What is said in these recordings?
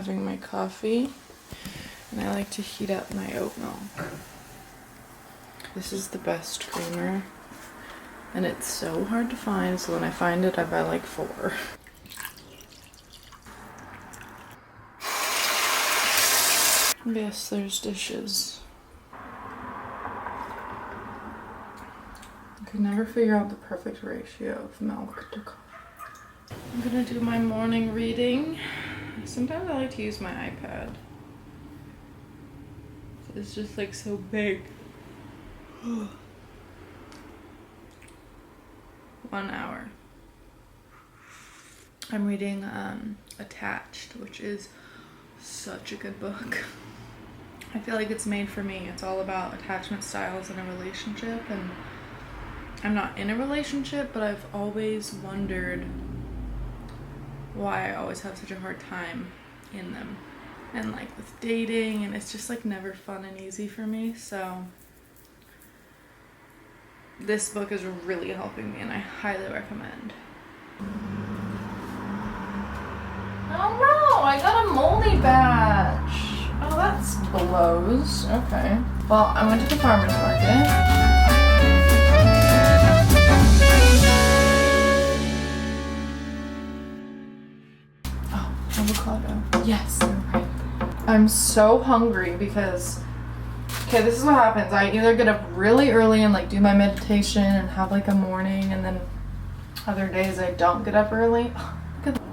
having my coffee, and I like to heat up my oat milk. This is the best creamer, and it's so hard to find, so when I find it, I buy like 4. Yes, there's dishes. I could never figure out the perfect ratio of milk to coffee. I'm gonna do my morning reading. Sometimes I like to use my iPad. It's just like so big. 1 hour. I'm reading Attached, which is such a good book. I feel like it's made for me. It's all about attachment styles in a relationship, and I'm not in a relationship, but I've always wondered why I always have such a hard time in them, and like with dating, and it's just like never fun and easy for me. So this book is really helping me, and I highly recommend. Oh no, I got a moldy batch. Oh, that's blows. Okay. Well, I went to the farmer's market. Oh, avocado. Yes, they're ripe. I'm so hungry because, okay, this is what happens. I either get up really early and like do my meditation and have like a morning, and then other days I don't get up early.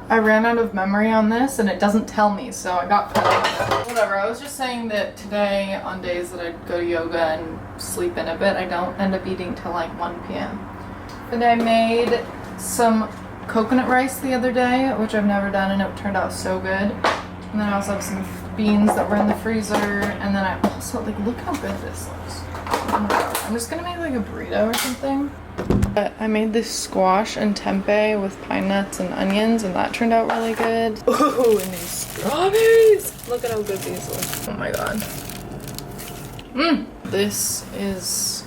I ran out of memory on this and it doesn't tell me, so I got put on it. Whatever, I was just saying that today, on days that I go to yoga and sleep in a bit, I don't end up eating till like 1 p.m. And I made some coconut rice the other day, which I've never done, and it turned out so good. And then I also have some beans that were in the freezer, and then I also, like, look how good this looks. Oh my god, I'm just gonna make like a burrito or something. But I made this squash and tempeh with pine nuts and onions, and that turned out really good. Ooh, and these strawberries! Look at how good these look. Oh my god. This is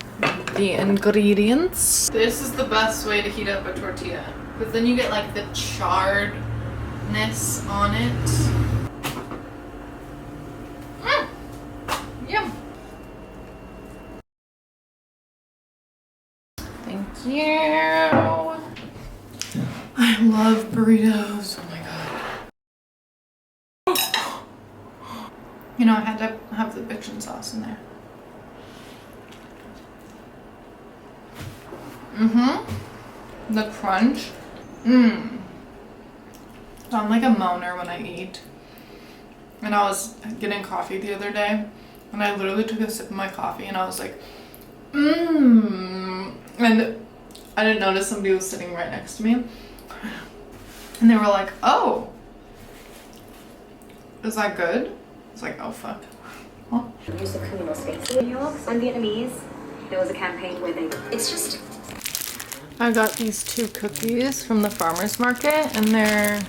the ingredients. This is the best way to heat up a tortilla, because then you get like the charredness on it. Yum! Thank you. I love burritos. Oh my god. You know, I had to have the bitchin' sauce in there. The crunch. So I'm like a moaner when I eat. And I was getting coffee the other day, and I literally took a sip of my coffee and I was like, And I didn't notice somebody was sitting right next to me. And they were like, oh, is that good? I was like, oh fuck. Huh? Use the communal space. In New York, I'm Vietnamese. There was a campaign where it's just... I got these 2 cookies from the farmer's market, and they're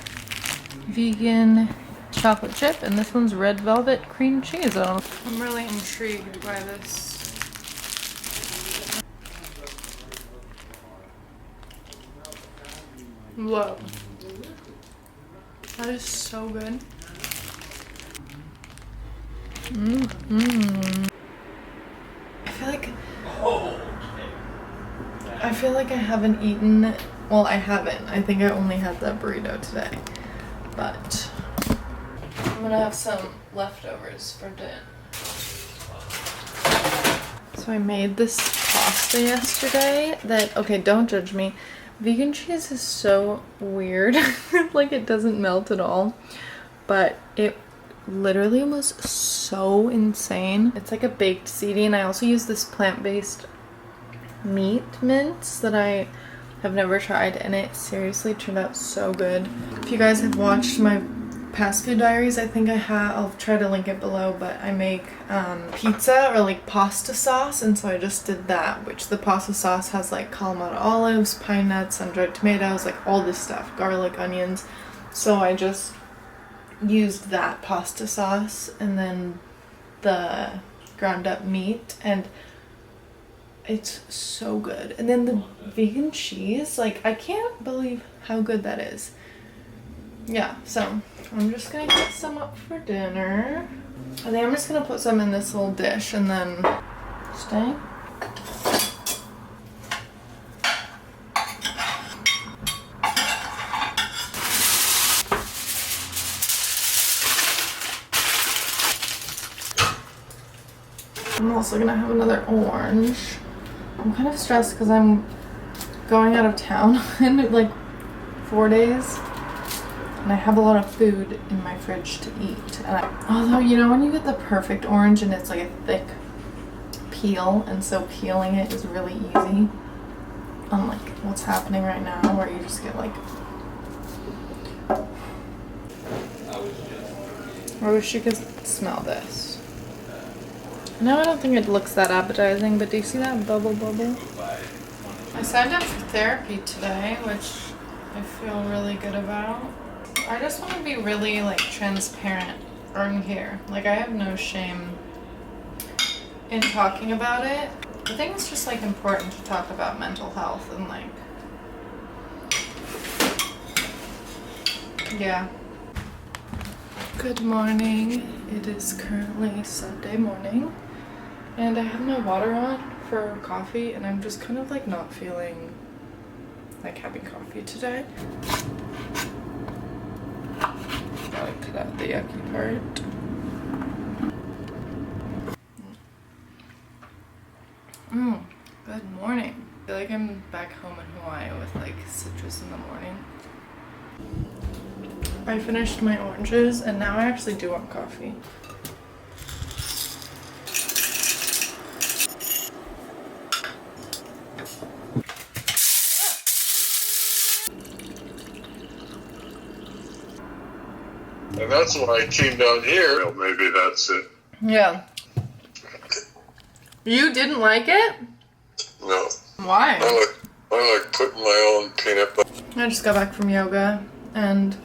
vegan chocolate chip, and this one's red velvet cream cheese. I'm really intrigued by this. Whoa. That is so good. I feel like I haven't eaten, well, I haven't. I think I only had that burrito today. But I'm gonna have some leftovers for dinner. So I made this pasta yesterday that, okay, don't judge me. Vegan cheese is so weird. Like, it doesn't melt at all. But it literally was so insane. It's like a baked ziti, and I also use this plant-based meat mince that I have never tried, and it seriously turned out so good. If you guys have watched my past food diaries, I think I have, I'll try to link it below, but I make pizza or like pasta sauce, and so I just did that, which the pasta sauce has like Kalamata olives, pine nuts, sun-dried tomatoes, like all this stuff, garlic, onions. So I just used that pasta sauce and then the ground up meat, and it's so good. And then the vegan cheese, like, I can't believe how good that is. yeah, so I'm just gonna get some up for dinner. I think I'm just gonna put some in this little dish and then stay. I'm also gonna have another orange. I'm kind of stressed because I'm going out of town in like 4 days. And I have a lot of food in my fridge to eat. And although, you know, when you get the perfect orange and it's like a thick peel, and so peeling it is really easy. Unlike what's happening right now, where you just get like. I wish you could smell this. No, I don't think it looks that appetizing, but do you see that bubble? I signed up for therapy today, which I feel really good about. I just want to be really like transparent on here. Like I have no shame in talking about it. I think it's just like important to talk about mental health and like, yeah. Good morning. It is currently Sunday morning and I have my water on for coffee and I'm just kind of like not feeling like having coffee today. Gotta cut out the yucky part. Good morning. I feel like I'm back home in Hawaii with like citrus in the morning. I finished my oranges and now I actually do want coffee. And that's why I came down here. Well, maybe that's it. Yeah. You didn't like it? No. Why? I like putting my own peanut butter. I just got back from yoga and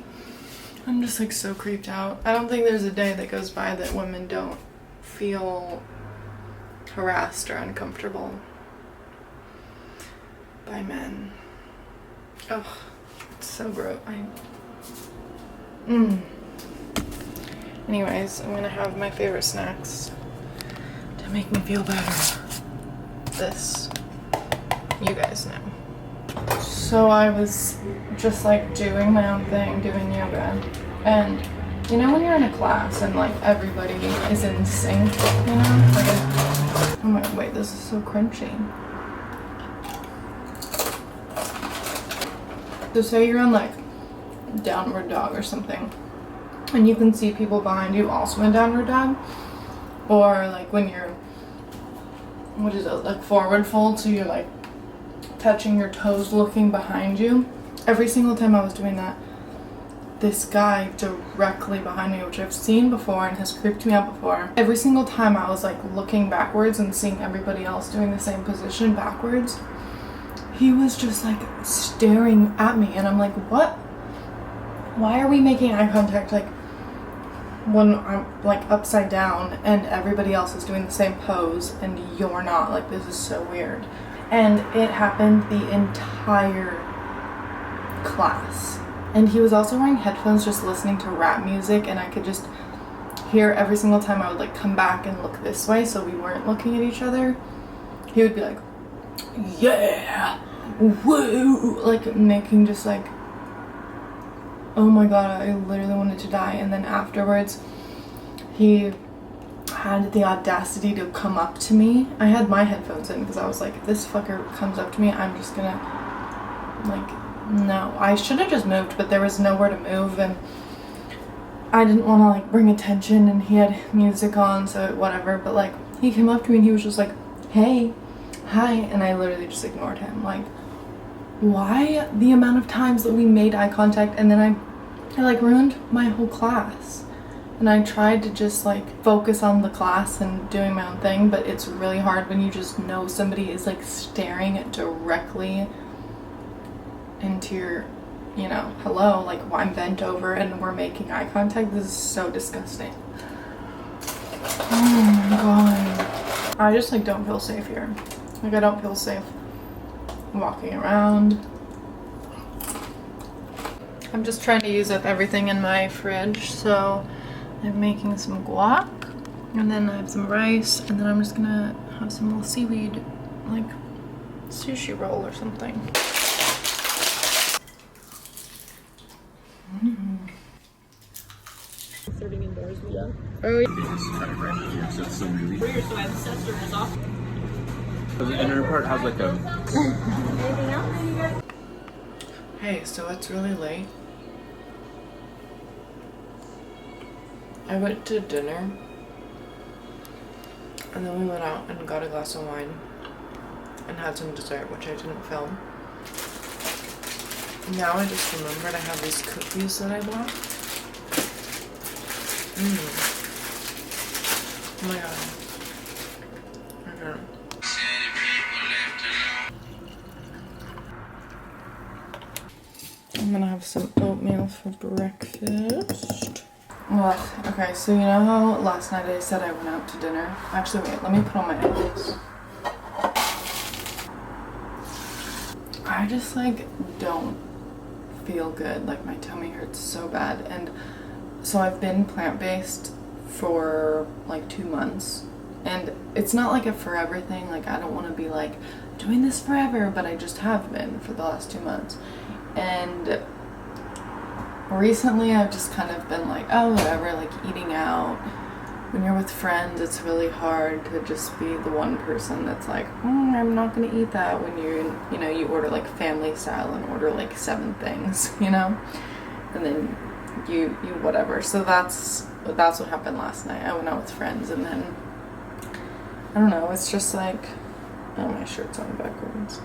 I'm just like so creeped out. I don't think there's a day that goes by that women don't feel harassed or uncomfortable by men. Ugh, it's so gross. Anyways, I'm gonna have my favorite snacks to make me feel better. This, you guys know. So I was just like doing my own thing, doing yoga. And you know when you're in a class and like everybody is in sync, you know? Like, oh my, wait, this is so crunchy. So say you're in like downward dog or something. And you can see people behind you also in downward dog. Or like when you're, what is it, like forward fold, so you're like touching your toes looking behind you. Every single time I was doing that, this guy directly behind me, which I've seen before and has creeped me out before, every single time I was like looking backwards and seeing everybody else doing the same position backwards, he was just like staring at me and I'm like, what? Why are we making eye contact like when I'm like upside down and everybody else is doing the same pose and you're not? Like, this is so weird. And it happened the entire class. And he was also wearing headphones just listening to rap music and I could just hear every single time I would like come back and look this way so we weren't looking at each other. He would be like, yeah, woo, like making just like, oh my god, I literally wanted to die. And then afterwards, he had the audacity to come up to me. I had my headphones in because I was like, if this fucker comes up to me, I'm just gonna, like, no. I should have just moved, but there was nowhere to move, and I didn't want to, like, bring attention, and he had music on, so whatever. But, like, he came up to me, and he was just like, hey, hi, and I literally just ignored him. Like, why the amount of times that we made eye contact, and then I like ruined my whole class. And I tried to just like focus on the class and doing my own thing, but it's really hard when you just know somebody is like staring directly into your, you know, hello, like I'm bent over and we're making eye contact. This is so disgusting. Oh my god. I just like don't feel safe here. Like I don't feel safe walking around. I'm just trying to use up everything in my fridge, so I'm making some guac, and then I have some rice, and then I'm just gonna have some little seaweed, like sushi roll or something. Serving indoors, Yeah. Oh, yeah. It's kind of random here, so it's so weird. Weird, so I'm obsessed with this off. The inner part has like a... Anything else? Hey, so it's really late. I went to dinner, and then we went out and got a glass of wine and had some dessert, which I didn't film. Now I just remembered I have these cookies that I bought. Oh my god. Okay. I'm gonna have some oatmeal for breakfast. Ugh, okay, so you know how last night I said I went out to dinner? Actually, wait, let me put on my headphones. I just like don't feel good. Like my tummy hurts so bad, and so I've been plant-based for like 2 months, and it's not like a forever thing. Like I don't want to be like doing this forever, but I just have been for the last 2 months. And recently I've just kind of been like, oh whatever, like eating out. When you're with friends, it's really hard to just be the one person that's like, I'm not gonna eat that, when you order like family style and order like 7 things, you know? And then you whatever. So that's what happened last night. I went out with friends, and then I don't know, it's just like, oh, my shirt's on backwards.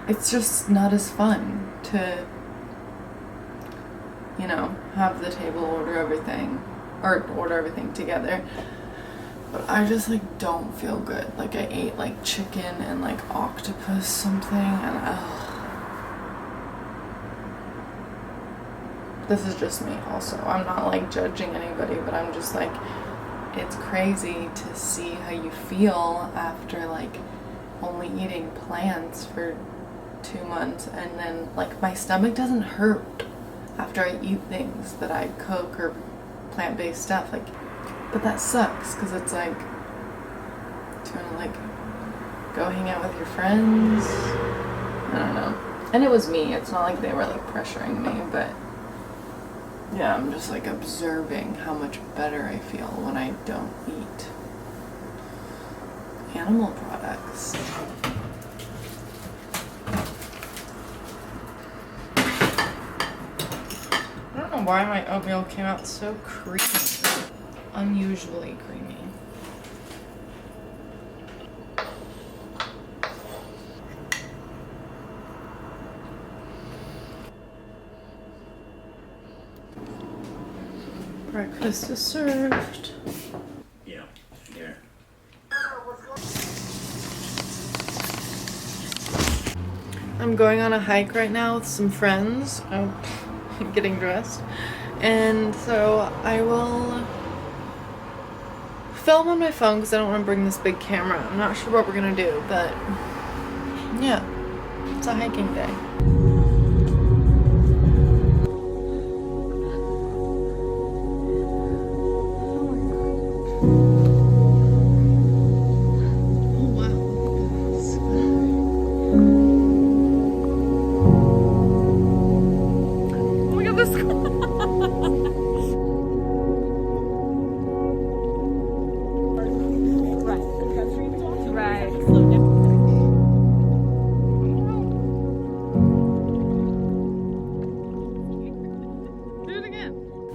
It's just not as fun to, you know, have the table order everything together. But I just like don't feel good. Like I ate like chicken and like octopus something, and this is just me also. I'm not like judging anybody, but I'm just like, it's crazy to see how you feel after like only eating plants for 2 months, and then like my stomach doesn't hurt after I eat things that I cook or plant-based stuff, like, but that sucks because it's like, do you want to like go hang out with your friends? I don't know. And it was me, it's not like they were like pressuring me, but yeah, I'm just like observing how much better I feel when I don't eat animal products. I don't know why my oatmeal came out so creamy. Unusually creamy. Breakfast is served. Yeah, there. I'm going on a hike right now with some friends. I'm getting dressed. And so I will film on my phone because I don't want to bring this big camera. I'm not sure what we're going to do, but yeah, it's a hiking day.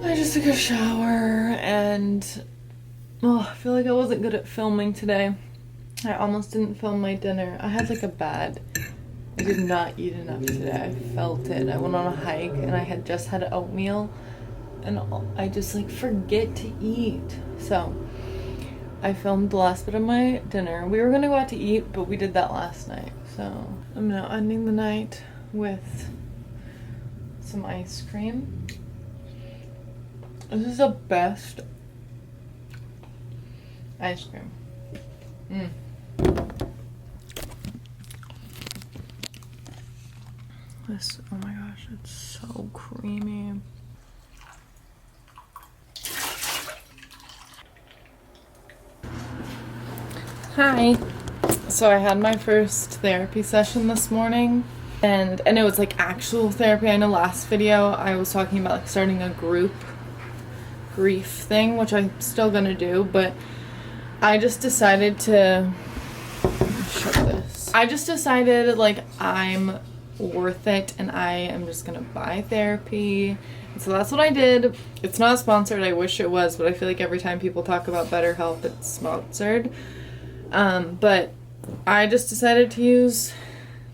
I just took a shower and I feel like I wasn't good at filming today. I almost didn't film my dinner. I had like a bad, I did not eat enough today. I felt it. I went on a hike and I had just had oatmeal and I just like forget to eat. So I filmed the last bit of my dinner. We were gonna go out to eat, but we did that last night. So I'm now ending the night with some ice cream. This is the best ice cream. This, oh my gosh, it's so creamy. Hi. So I had my first therapy session this morning, and it was like actual therapy. I know last video I was talking about like starting a group grief thing, which I'm still gonna do, but I just decided to shut this. I just decided like I'm worth it and I am just gonna buy therapy. And so that's what I did. It's not sponsored. I wish it was, but I feel like every time people talk about BetterHelp, it's sponsored. But I just decided to use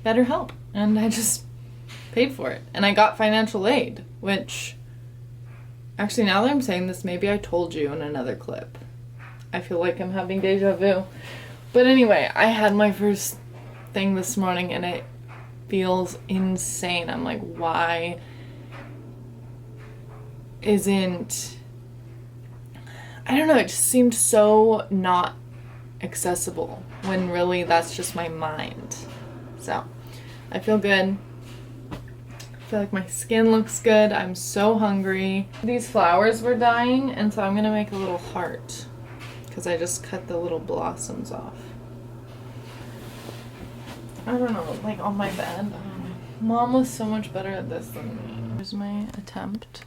BetterHelp and I just paid for it. And I got financial aid, which actually, now that I'm saying this, maybe I told you in another clip. I feel like I'm having deja vu. But anyway, I had my first thing this morning and it feels insane. I'm like, why isn't, I don't know, it just seemed so not accessible when really that's just my mind. So I feel good. I feel like my skin looks good. I'm so hungry. These flowers were dying, and so I'm gonna make a little heart because I just cut the little blossoms off. I don't know, like on my bed. Mom was so much better at this than me. Here's my attempt.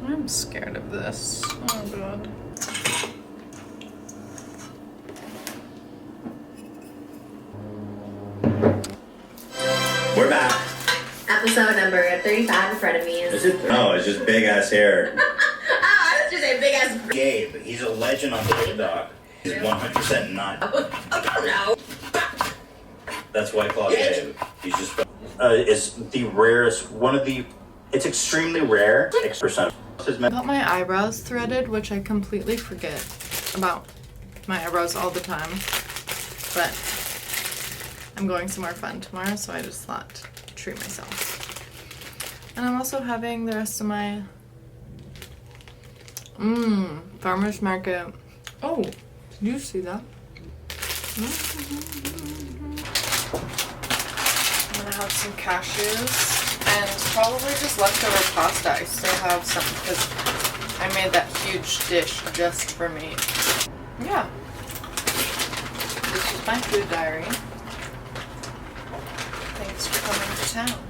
I'm scared of this. Oh god. We're back. Episode number 35 in front of me Is it? No, it's just big ass hair. I was just a big ass. Gabe, he's a legend on the TikTok. He's 100% not. Oh no. That's White Claw Gabe. He's just. Is the rarest, one of the. It's extremely rare. X%. I got my eyebrows threaded, which I completely forget about my eyebrows all the time. But I'm going somewhere fun tomorrow, so I just thought to treat myself. And I'm also having the rest of my farmer's market. Oh, did you see that? I'm gonna have some cashews and probably just leftover pasta. I still have some because I made that huge dish just for me. Yeah. This is my food diary. Thanks for coming to town.